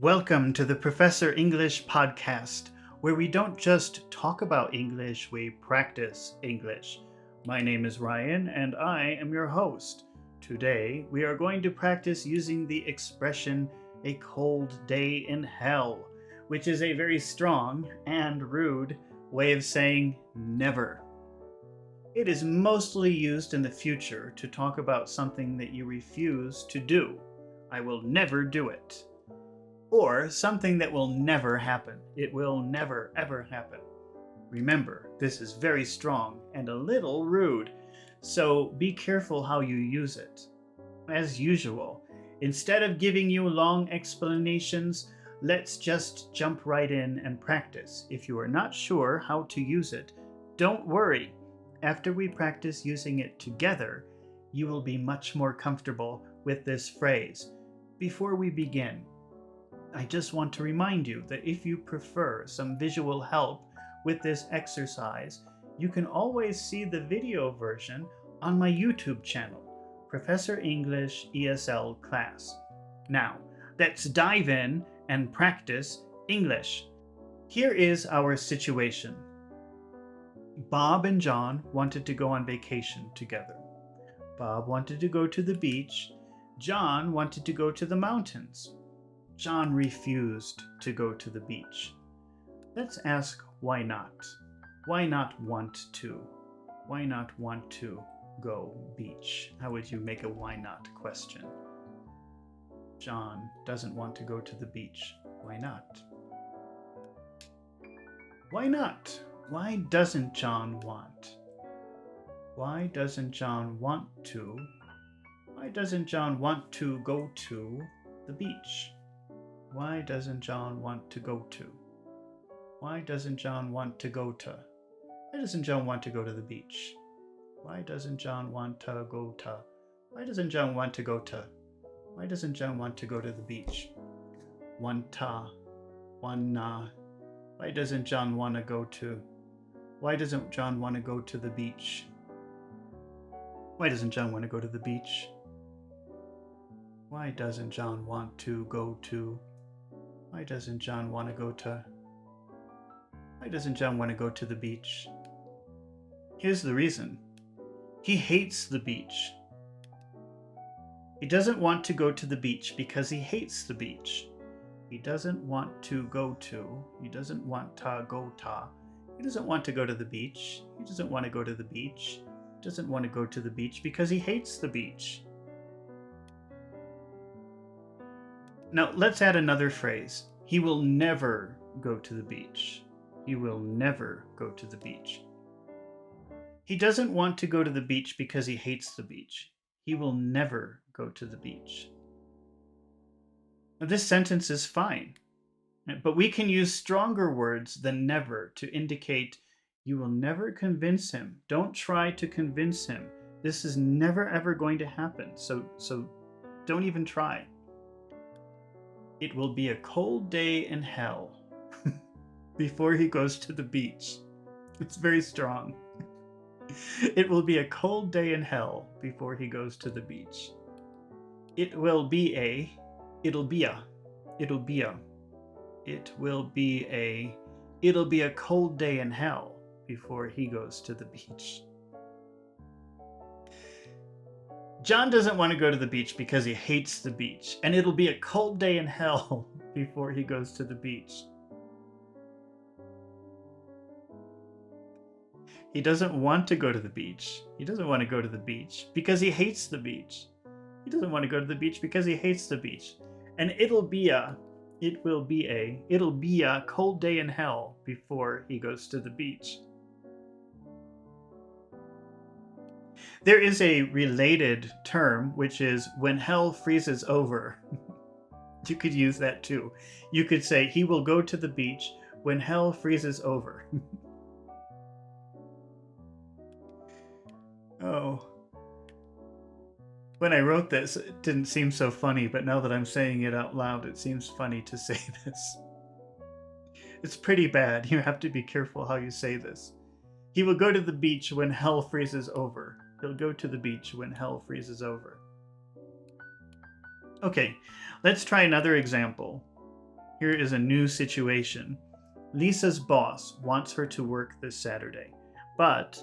Welcome to the Professor English podcast, where we don't just talk about English, we practice English. My name is Ryan, and I am your host. Today, we are going to practice using the expression a cold day in hell, which is a very strong and rude way of saying never. It is mostly used in the future to talk about something that you refuse to do. I will never do it. Or something that will never happen. It will never, ever happen. Remember, this is very strong and a little rude, so be careful how you use it. As usual, instead of giving you long explanations, let's just jump right in and practice. If you are not sure how to use it, don't worry. After we practice using it together, you will be much more comfortable with this phrase. Before we begin, I just want to remind you that if you prefer some visual help with this exercise, you can always see the video version on my YouTube channel, Professor English ESL Class. Now, let's dive in and practice English. Here is our situation. Bob and John wanted to go on vacation together. Bob wanted to go to the beach. John wanted to go to the mountains. John refused to go to the beach. Let's ask why not. Why not want to? Why not want to go beach? How would you make a why not question? John doesn't want to go to the beach. Why not? Why not? Why doesn't John want? Why doesn't John want to? Why doesn't John want to go to the beach? Why doesn't John want to go to? Why doesn't John want to go to? Why doesn't John want to go to the beach? Why doesn't John want to go to? Why doesn't John want to go to? Why doesn't John want to go to the beach? Want-ta, wanna. Why doesn't John want to go to? Why doesn't John want to go to the beach? Why doesn't John want to go to the beach? Why doesn't John want to go to? Why doesn't John want to go to? Why doesn't John want to go to the beach? Here's the reason. He hates the beach. He doesn't want to go to the beach because he hates the beach. He doesn't want to go to. He doesn't want to go to. He doesn't want to go to the beach. He doesn't want to go to the beach. He doesn't want to go to the beach because he hates the beach. Now, let's add another phrase. He will never go to the beach. He will never go to the beach. He doesn't want to go to the beach because he hates the beach. He will never go to the beach. Now, this sentence is fine, but we can use stronger words than never to indicate you will never convince him. Don't try to convince him. This is never ever going to happen, so don't even try. It will be a cold day in hell before he goes to the beach. It's very strong. It will be a cold day in hell before he goes to the beach. It'll be a cold day in hell before he goes to the beach. John doesn't want to go to the beach because he hates the beach, and it'll be a cold day in hell before he goes to the beach. He doesn't want to go to the beach. He doesn't want to go to the beach because he hates the beach. He doesn't want to go to the beach because he hates the beach. And it'll be a cold day in hell before he goes to the beach. There is a related term, which is when hell freezes over. You could use that too. You could say he will go to the beach when hell freezes over. Oh. When I wrote this, it didn't seem so funny, but now that I'm saying it out loud, it seems funny to say this. It's pretty bad. You have to be careful how you say this. He will go to the beach when hell freezes over. He'll go to the beach when hell freezes over. Okay, let's try another example. Here is a new situation. Lisa's boss wants her to work this Saturday, but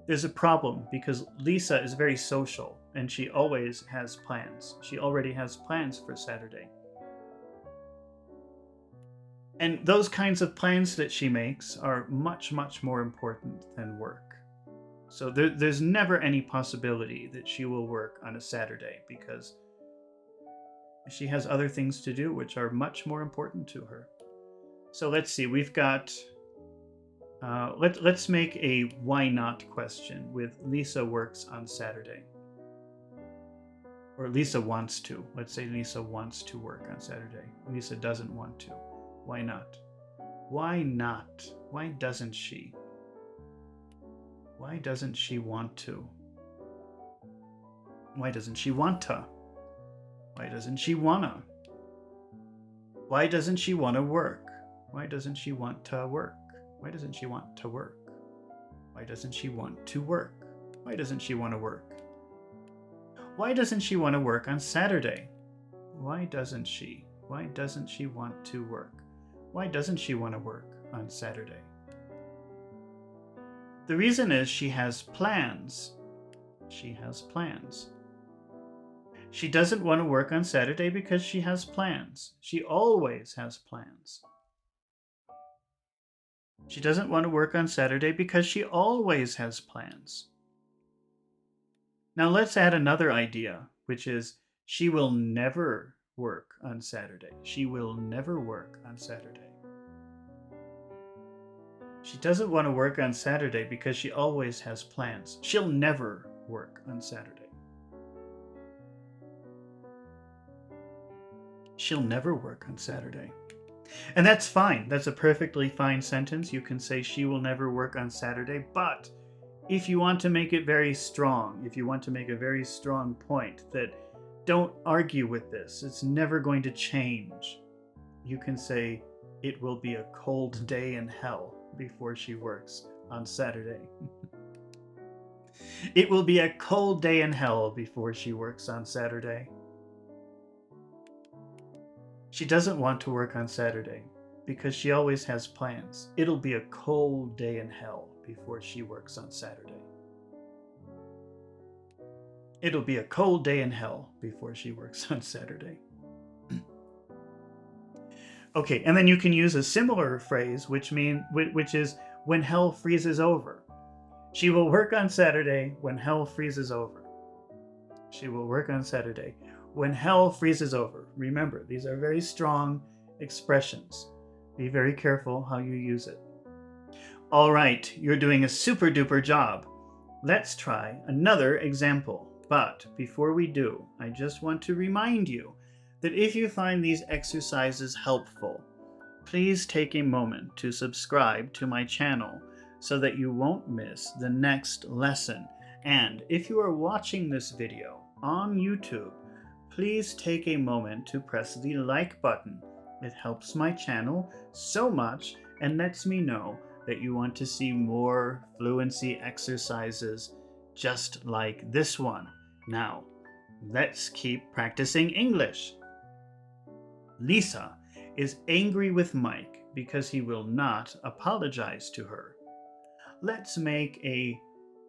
there's a problem because Lisa is very social and she always has plans. She already has plans for Saturday. And those kinds of plans that she makes are much, much more important than work. So there's never any possibility that she will work on a Saturday because she has other things to do which are much more important to her. So let's see, we've got, let's make a why not question with Lisa works on Saturday. Or Lisa wants to. Let's say Lisa wants to work on Saturday. Lisa doesn't want to. Why not? Why not? Why doesn't she? Why doesn't she want to? Why doesn't she want to? Why doesn't she wanna? Why doesn't she want to work? Why doesn't she want to work? Why doesn't she want to work? Why doesn't she want to work? Why doesn't she want to work? Why doesn't she want to work on Saturday? Why doesn't she? Why doesn't she want to work? Why doesn't she want to work on Saturday? The reason is she has plans. She has plans. She doesn't want to work on Saturday because she has plans. She always has plans. She doesn't want to work on Saturday because she always has plans. Now let's add another idea, which is she will never work on Saturday. She will never work on Saturday. She doesn't want to work on Saturday because she always has plans. She'll never work on Saturday. She'll never work on Saturday. And that's fine. That's a perfectly fine sentence. You can say she will never work on Saturday, but if you want to make it very strong, if you want to make a very strong point that don't argue with this, it's never going to change, you can say it will be a cold day in hell before she works on Saturday. It will be a cold day in hell before she works on Saturday. She doesn't want to work on Saturday because she always has plans. It'll be a cold day in hell before she works on Saturday. It'll be a cold day in hell before she works on Saturday. Okay, and then you can use a similar phrase, which is when hell freezes over. She will work on Saturday when hell freezes over. She will work on Saturday when hell freezes over. Remember, these are very strong expressions. Be very careful how you use it. All right, you're doing a super duper job. Let's try another example. But before we do, I just want to remind you that if you find these exercises helpful, please take a moment to subscribe to my channel so that you won't miss the next lesson. And if you are watching this video on YouTube, please take a moment to press the like button. It helps my channel so much and lets me know that you want to see more fluency exercises just like this one. Now, let's keep practicing English. Lisa is angry with Mike because he will not apologize to her. Let's make a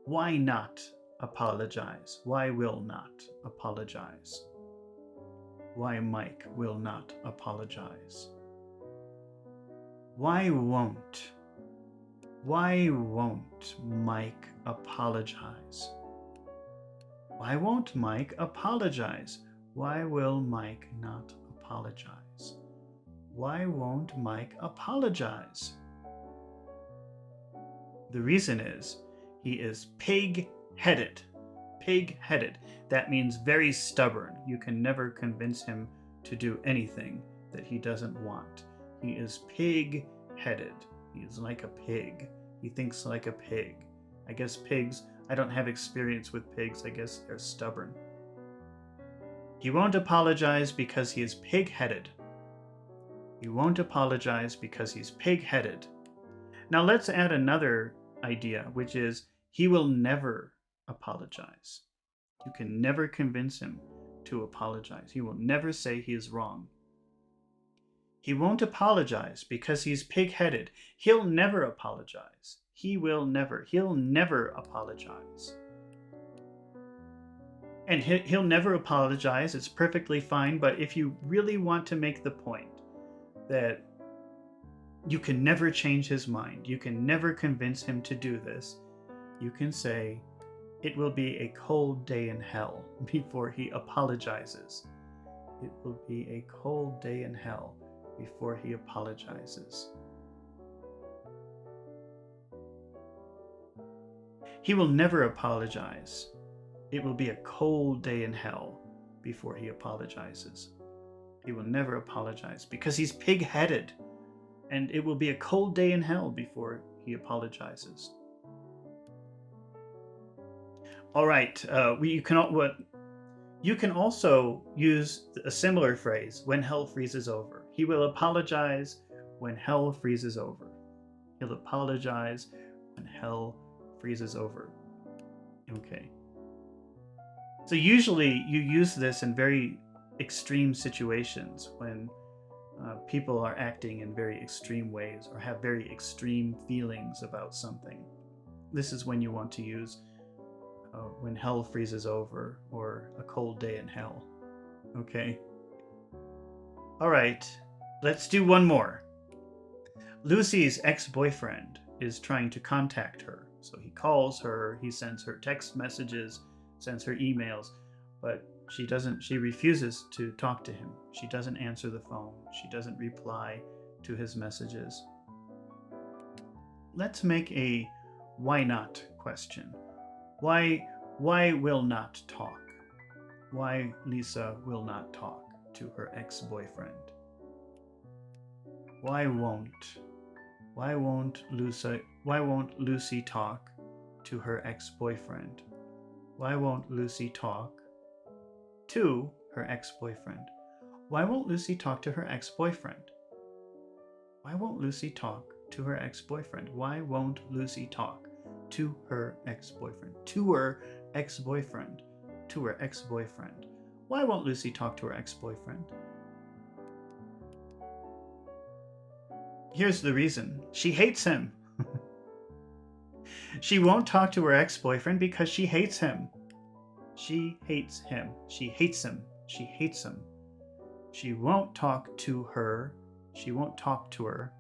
why not apologize? Why will not apologize? Why Mike will not apologize? Why won't? Why won't Mike apologize? Why won't Mike apologize? Why will Mike not apologize? Why won't Mike apologize? The reason is he is pig-headed. Pig-headed. That means very stubborn. You can never convince him to do anything that he doesn't want. He is pig-headed. He is like a pig. He thinks like a pig. I guess pigs, I don't have experience with pigs. I guess they're stubborn. He won't apologize because he is pig-headed. He won't apologize because he's pig-headed. Now let's add another idea, which is he will never apologize. You can never convince him to apologize. He will never say he is wrong. He won't apologize because he's pig-headed. He'll never apologize. He'll never apologize. And he'll never apologize. It's perfectly fine. But if you really want to make the point that you can never change his mind, you can never convince him to do this, you can say, it will be a cold day in hell before he apologizes. It will be a cold day in hell before he apologizes. He will never apologize. It will be a cold day in hell before he apologizes. He will never apologize because he's pig-headed, and it will be a cold day in hell before he apologizes. All right, you can also use a similar phrase, when hell freezes over. He will apologize when hell freezes over. He'll apologize when hell freezes over. Okay. So usually you use this in very extreme situations when people are acting in very extreme ways or have very extreme feelings about something. This is when you want to use when hell freezes over or a cold day in hell. Okay. All right. Let's do one more. Lucy's ex-boyfriend is trying to contact her. So he calls her, he sends her text messages, sends her emails, but she refuses to talk to him. She doesn't answer the phone. She doesn't reply to his messages. Let's make a why not question. Why will not talk? Why Lisa will not talk to her ex-boyfriend? Why won't Lucy talk to her ex-boyfriend? Why won't Lucy talk to her ex-boyfriend? Why won't Lucy talk to her ex-boyfriend? Why won't Lucy talk to her ex-boyfriend? Why won't Lucy talk to her ex-boyfriend? To her ex-boyfriend. To her ex-boyfriend. Why won't Lucy talk to her ex-boyfriend? Here's the reason. She hates him. She won't talk to her ex-boyfriend because she hates him. She hates him. She hates him. She hates him. She won't talk to her. She won't talk to her.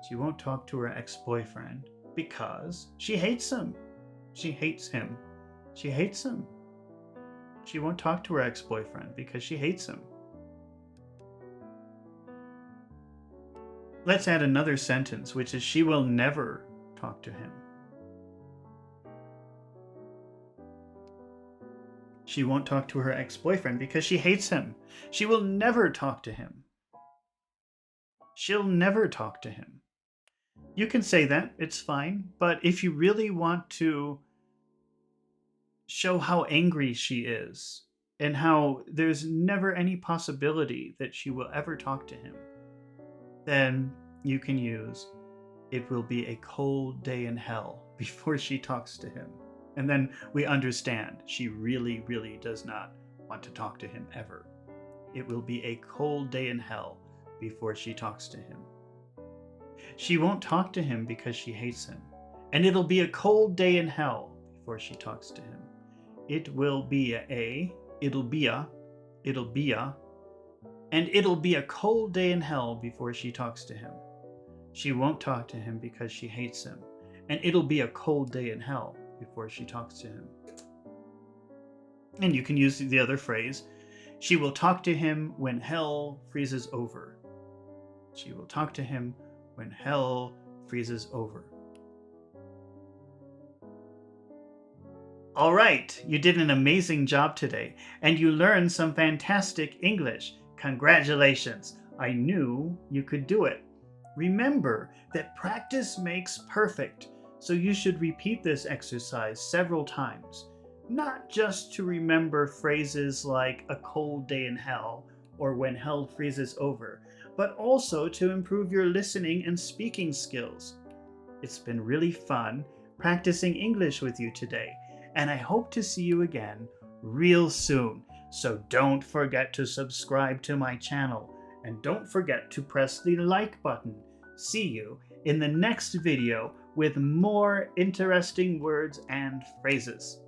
She won't talk to her ex-boyfriend because she hates him. She hates him. She hates him. She won't talk to her ex-boyfriend because she hates him. Let's add another sentence, which is she will never talk to him. She won't talk to her ex-boyfriend because she hates him. She will never talk to him. She'll never talk to him. You can say that, it's fine, but if you really want to show how angry she is and how there's never any possibility that she will ever talk to him, then you can use, it will be a cold day in hell before she talks to him. And then we understand she really, really does not want to talk to him ever. It will be a cold day in hell before she talks to him. She won't talk to him because she hates him. And it'll be a cold day in hell before she talks to him. It will be it'll be a, and it'll be a cold day in hell before she talks to him. She won't talk to him because she hates him. And it'll be a cold day in hell before she talks to him. And you can use the other phrase, she will talk to him when hell freezes over. She will talk to him when hell freezes over. All right, you did an amazing job today, and you learned some fantastic English. Congratulations! I knew you could do it. Remember that practice makes perfect, so you should repeat this exercise several times, not just to remember phrases like a cold day in hell or when hell freezes over, but also to improve your listening and speaking skills. It's been really fun practicing English with you today, and I hope to see you again real soon. So don't forget to subscribe to my channel And don't forget to press the like button. See you in the next video with more interesting words and phrases.